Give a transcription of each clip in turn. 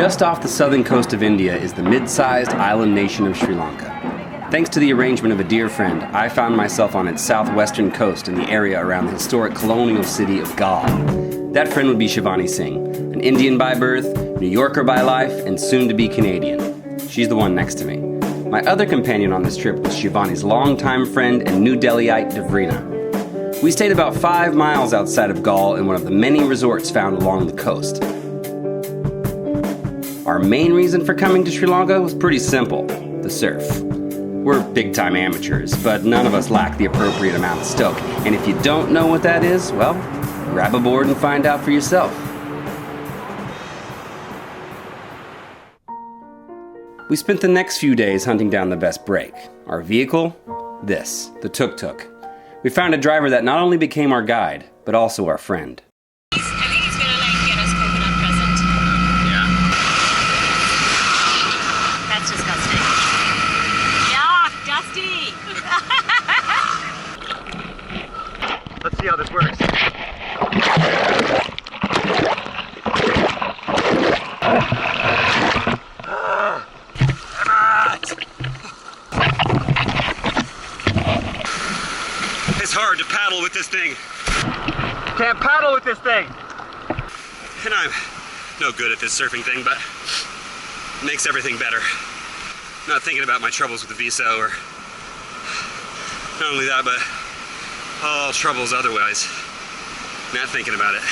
Just off the southern coast of India is the mid-sized island nation of Sri Lanka. Thanks to the arrangement of a dear friend, I found myself on its southwestern coast in the area around the historic colonial city of Galle. That friend would be Shivani Singh, an Indian by birth, New Yorker by life, and soon-to-be Canadian. She's the one next to me. My other companion on this trip was Shivani's longtime friend and New Delhiite Devrina. We stayed about 5 miles outside of Galle in one of the many resorts found along the coast. Our main reason for coming to Sri Lanka was pretty simple: the surf. We're big-time amateurs, but none of us lack the appropriate amount of stoke. And if you don't know what that is, well, grab a board and find out for yourself. We spent the next few days hunting down the best break. Our vehicle? This, the tuk-tuk. We found a driver that not only became our guide, but also our friend. I think he's gonna get us coconut present. Yeah. That's disgusting. Yeah, dusty. Let's see how this works. It's hard to paddle with this thing. Can't paddle with this thing. And I'm no good at this surfing thing, but it makes everything better. Not thinking about my troubles with the visa, or not only that, but all troubles otherwise. Not thinking about it.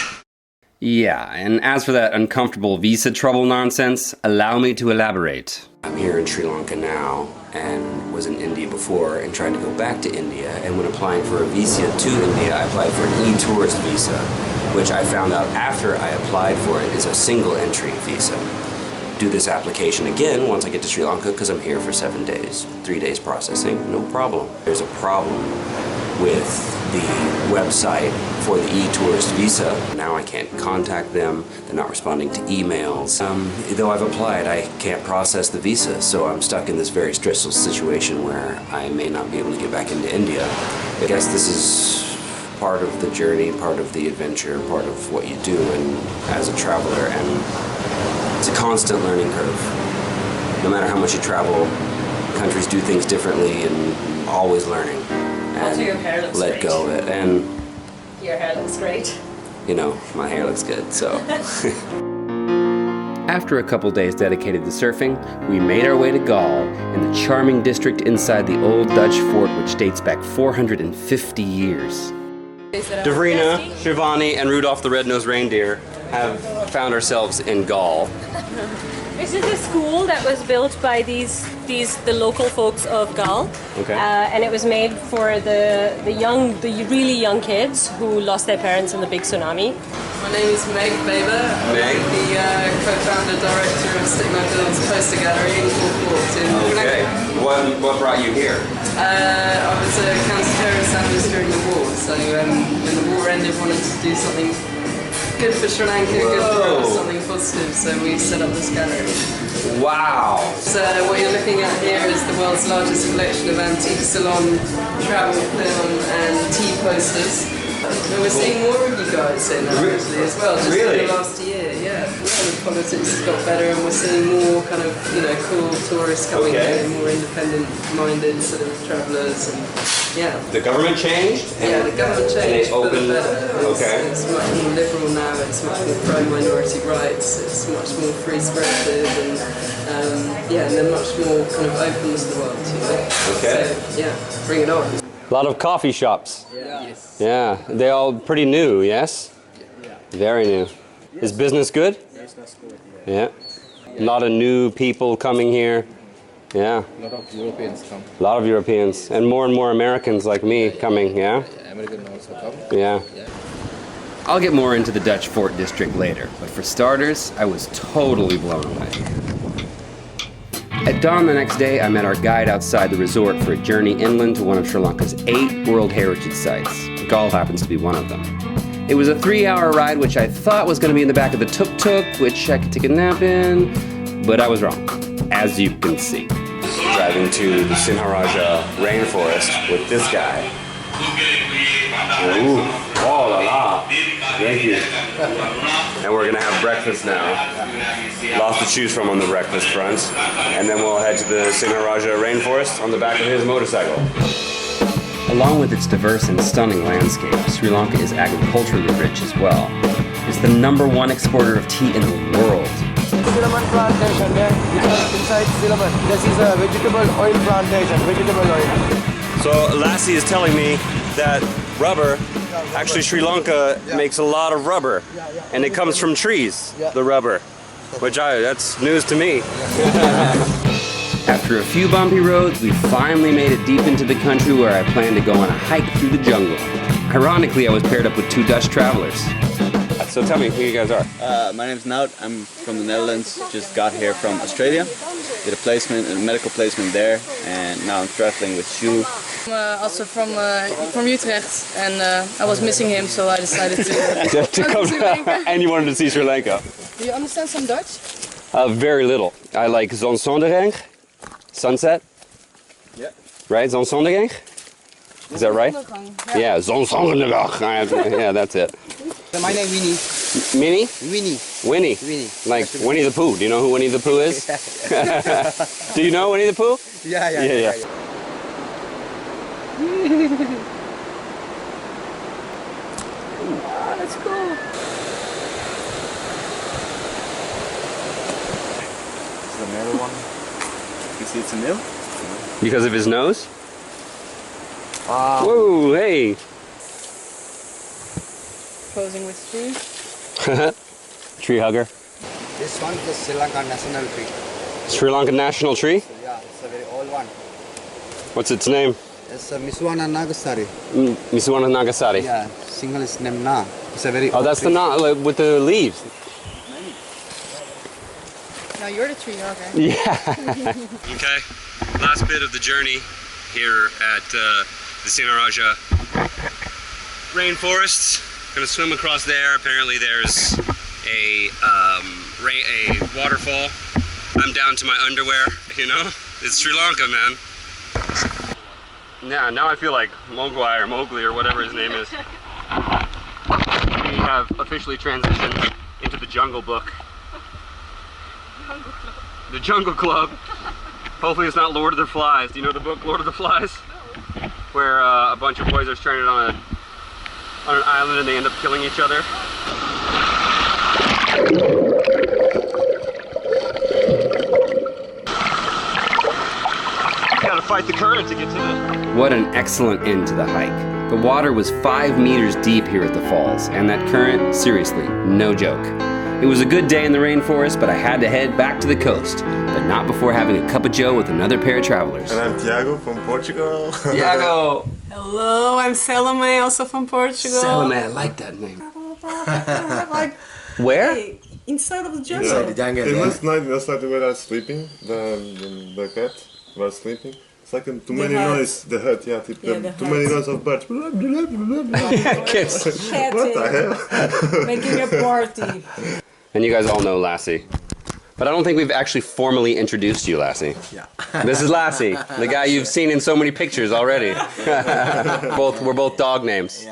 Yeah, and as for that uncomfortable visa trouble nonsense, allow me to elaborate. I'm here in Sri Lanka now, and was in India before, and trying to go back to India, and when applying for a visa to India, I applied for an e-tourist visa, which I found out after I applied for it is a single entry visa. Do this application again once I get to Sri Lanka, because I'm here for 7 days. 3 days processing, no problem. There's a problem with the website for the e-tourist visa. Now I can't contact them, they're not responding to emails. Though I've applied, I can't process the visa, so I'm stuck in this very stressful situation where I may not be able to get back into India. I guess this is part of the journey, part of the adventure, part of what you do and as a traveler, and it's a constant learning curve. No matter how much you travel, countries do things differently, and always learning. Also, your hair looks let great. go of it. And Your hair looks great. you know, my hair looks good, so. After a couple days dedicated to surfing, we made our way to Galle, in the charming district inside the old Dutch fort which dates back 450 years. Devrina, Shivani, and Rudolph the Red-Nosed Reindeer have found ourselves in Galle. This is a school that was built by the local folks of Galle, Okay. and it was made for the really young kids who lost their parents in the big tsunami. My name is Meg Baber. Meg? I'm the co-founder director of Stigma Films Poster Gallery in Cornwall in Okay. What brought you here? I was a counter-terrorist analyst during the war, so when the war ended, wanted to do something good for Sri Lanka, good for us, something positive, so we set up this gallery. Wow. So what you're looking at here is the world's largest collection of antique salon, travel film and tea posters. And we're seeing more of you guys in actually as well, just in the last year, yeah. The politics has got better and we're seeing more kind of, cool tourists coming in, more independent-minded sort of travellers, and yeah. The government changed? Yeah, the government changed for the better. Okay. It's much more liberal now, it's much more pro-minority rights, it's much more free-spirited, and and they're much more kind of open to the world, Okay. So, yeah, bring it on. A lot of coffee shops. Yeah. Yes. Yeah, they're all pretty new, yes? Yeah. Very new. Is business good? Business good, Yeah. A lot of new people coming here. Yeah. A lot of Europeans come. A lot of Europeans and more Americans like me coming, yeah? Americans also come. Yeah. I'll get more into the Dutch Fort District later, but for starters, I was totally blown away. At dawn the next day, I met our guide outside the resort for a journey inland to one of Sri Lanka's 8 World Heritage Sites. Galle happens to be one of them. It was a 3-hour ride, which I thought was going to be in the back of the tuk-tuk, which I could take a nap in, but I was wrong, as you can see. Driving to the Sinharaja rainforest with this guy. Ooh, oh la la. Thank you. And we're gonna have breakfast now. Lots to choose from on the breakfast front. And then we'll head to the Sinharaja rainforest on the back of his motorcycle. Along with its diverse and stunning landscape, Sri Lanka is agriculturally rich as well. It's the #1 exporter of tea in the world. Cinnamon plantation there, because inside cinnamon, this is a vegetable oil plantation, vegetable oil. So Lassie is telling me that rubber, actually Sri Lanka makes a lot of rubber, and it comes from trees, the rubber, that's news to me. After a few bumpy roads, we finally made it deep into the country where I plan to go on a hike through the jungle. Ironically, I was paired up with 2 Dutch travelers. So tell me who you guys are. My name's Nout. I'm from the Netherlands. Just got here from Australia. Did a medical placement there, and now I'm traveling with Shu. I'm also from Utrecht, and I was missing him, so I decided to come Sri Lanka. And you wanted to see Sri Lanka? Do you understand some Dutch? Very little. I like zonsondergang, sunset. Yeah. Right, zonsondergang? Is that right? Yeah, zonsondergang. Yeah, that's it. My name is Winnie. Minnie? Winnie. Winnie. Winnie. Like Winnie the Pooh. Do you know who Winnie the Pooh is? Do you know Winnie the Pooh? Yeah. Oh, that's cool. This is the male one. You can see it's a male. Because of his nose? Whoa, hey. Posing with tree. Tree hugger. This one is the Sri Lanka national tree. Sri Lankan national tree? Yeah, it's a very old one. What's its name? It's a Miswana Nagasari. Misuana Nagasari. Yeah, single is named Na. It's a very Oh, that's the with the leaves. Now you're the tree, okay. Yeah. Okay, last bit of the journey here at the Sinharaja rainforests. Gonna swim across there. Apparently there's a waterfall. I'm down to my underwear, you know? It's Sri Lanka, man. Yeah, now I feel like Mowgli or whatever his name is. We have officially transitioned into the Jungle Book. The Jungle Club. Hopefully it's not Lord of the Flies. Do you know the book Lord of the Flies? Where a bunch of boys are stranded on an island and they end up killing each other. Gotta fight the current to get to the... What an excellent end to the hike. The water was 5 meters deep here at the falls, and that current, seriously, no joke. It was a good day in the rainforest, but I had to head back to the coast, but not before having a cup of joe with another pair of travelers. And I'm Tiago from Portugal. Tiago! Hello, I'm Salome, also from Portugal. Salome, I like that name. Where? Inside of the jungle. Inside the jungle. Last night we were sleeping, the cat was sleeping. Second, too many noise, the hut, too many noise of birds. Kids. What the hell? Making a party. And you guys all know Lassie. But I don't think we've actually formally introduced you, Lassie. Yeah. This is Lassie, the guy you've seen in so many pictures already. We're both dog names.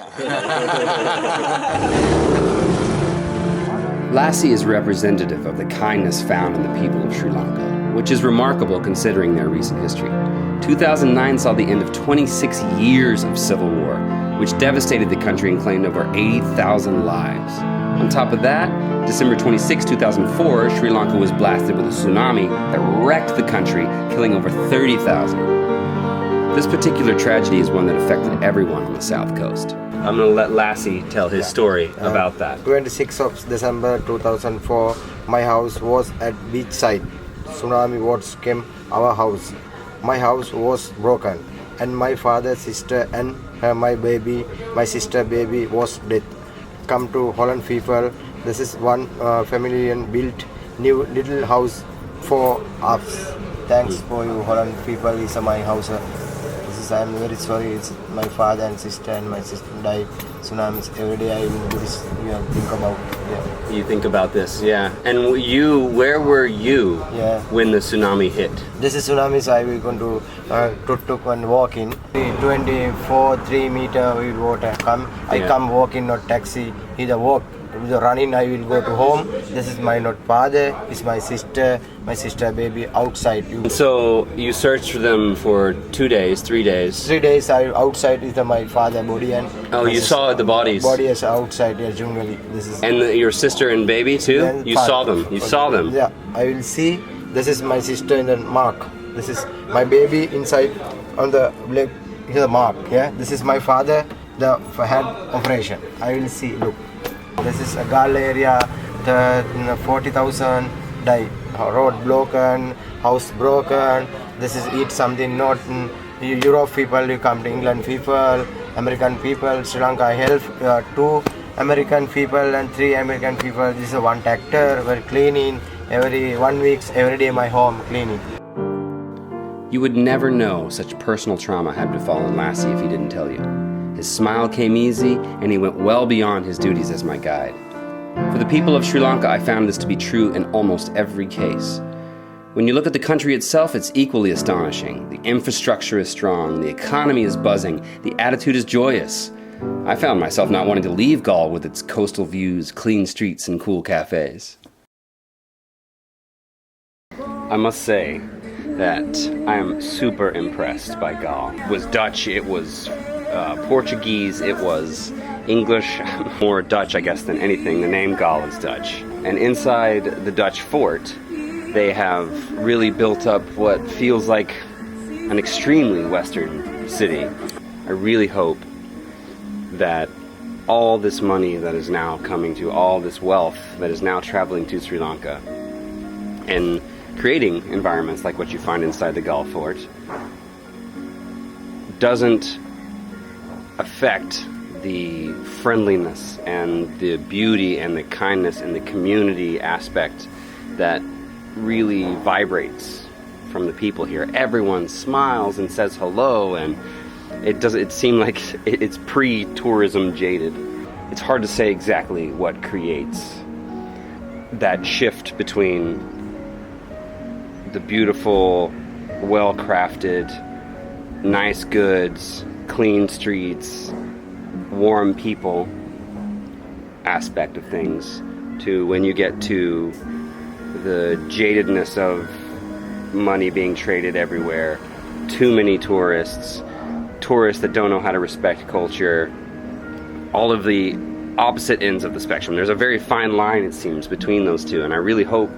Lassie is representative of the kindness found in the people of Sri Lanka, which is remarkable considering their recent history. 2009 saw the end of 26 years of civil war, which devastated the country and claimed over 80,000 lives. On top of that, December 26, 2004, Sri Lanka was blasted with a tsunami that wrecked the country, killing over 30,000. This particular tragedy is one that affected everyone on the south coast. I'm going to let Lassie tell his story about that. 26th of December 2004, my house was at beach side. Tsunami waves came our house. My house was broken, and my father, sister, and my sister baby was dead. Come to Holland people. This is one family and built new little house for us. Thanks for you, Holland people. This is my house. I'm very sorry. It's my father and sister and my sister died. Tsunamis every day. I will do this. You think about. Yeah. You think about this, yeah. And where were you when the tsunami hit? This is tsunami, so I will going to tuk-tuk and walk in. 3 meter with water come. I come walk in, not taxi. Either walk, running, I will go to home. This is my not father, this is my sister baby outside. So you searched for them for 2 days, 3 days. 3 days outside is my father body and. Oh, you saw the bodies. Body is outside, yeah, generally. This is. And your sister and baby too. You saw them. You saw them. Yeah, I will see. This is my sister in the mark. This is my baby inside on the leg. Here the mark. Yeah, this is my father. The head operation. I will see. Look. This is a Gal area, the 40,000 died. Road broken, house broken. This is eat something not Europe people, you come to England people, American people, Sri Lanka I help 2 American people and 3 American people. This is one tractor, we're cleaning every 1 week, every day my home cleaning. You would never know such personal trauma had befallen Lassie if he didn't tell you. His smile came easy, and he went well beyond his duties as my guide. For the people of Sri Lanka, I found this to be true in almost every case. When you look at the country itself, it's equally astonishing. The infrastructure is strong, the economy is buzzing, the attitude is joyous. I found myself not wanting to leave Galle with its coastal views, clean streets, and cool cafes. I must say that I am super impressed by Galle. It was Dutch, it was Portuguese, it was English, more Dutch I guess than anything. The name Galle is Dutch. And inside the Dutch fort, they have really built up what feels like an extremely Western city. I really hope that all this money that is now coming to, all this wealth that is now traveling to Sri Lanka and creating environments like what you find inside the Galle fort doesn't affect the friendliness and the beauty and the kindness and the community aspect that really vibrates from the people here. Everyone smiles and says hello, and it seems like it's pre-tourism jaded. It's hard to say exactly what creates that shift between the beautiful, well-crafted, nice goods, clean streets, warm people aspect of things to when you get to the jadedness of money being traded everywhere, too many tourists that don't know how to respect culture, all of the opposite ends of the spectrum. There's a very fine line, it seems, between those two, and I really hope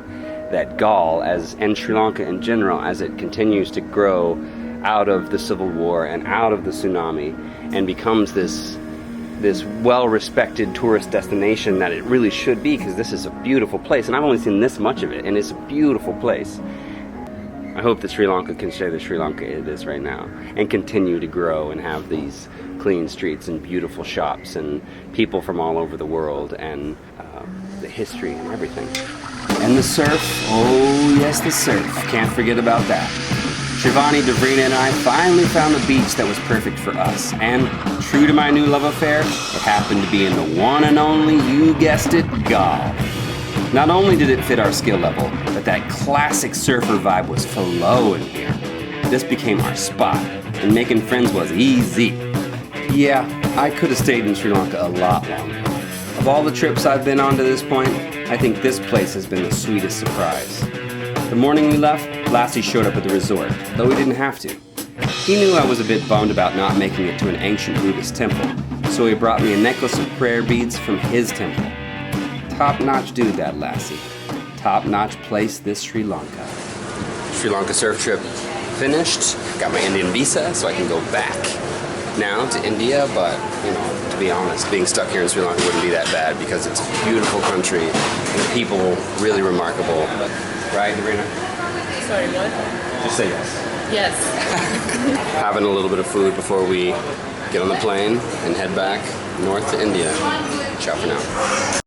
that Galle, and Sri Lanka in general, as it continues to grow out of the civil war and out of the tsunami and becomes this well-respected tourist destination that it really should be, because this is a beautiful place, and I've only seen this much of it, and it's a beautiful place. I hope that Sri Lanka can stay the Sri Lanka it is right now and continue to grow and have these clean streets and beautiful shops and people from all over the world and the history and everything. And the surf, oh yes, the surf. Can't forget about that. Shivani, Devrina, and I finally found the beach that was perfect for us. And true to my new love affair, it happened to be in the one and only, you guessed it, Galle. Not only did it fit our skill level, but that classic surfer vibe was flowing here. This became our spot, and making friends was easy. Yeah, I could have stayed in Sri Lanka a lot longer. Of all the trips I've been on to this point, I think this place has been the sweetest surprise. The morning we left, Lassie showed up at the resort, though he didn't have to. He knew I was a bit bummed about not making it to an ancient Buddhist temple, so he brought me a necklace of prayer beads from his temple. Top-notch dude, that Lassie. Top-notch place, this Sri Lanka. Sri Lanka surf trip finished. Got my Indian visa, so I can go back now to India, but, you know, to be honest, being stuck here in Sri Lanka wouldn't be that bad because it's a beautiful country and the people really remarkable. Right, Devrina? Sorry, what? Just say yes. Yes. Having a little bit of food before we get on the plane and head back north to India. Ciao for now.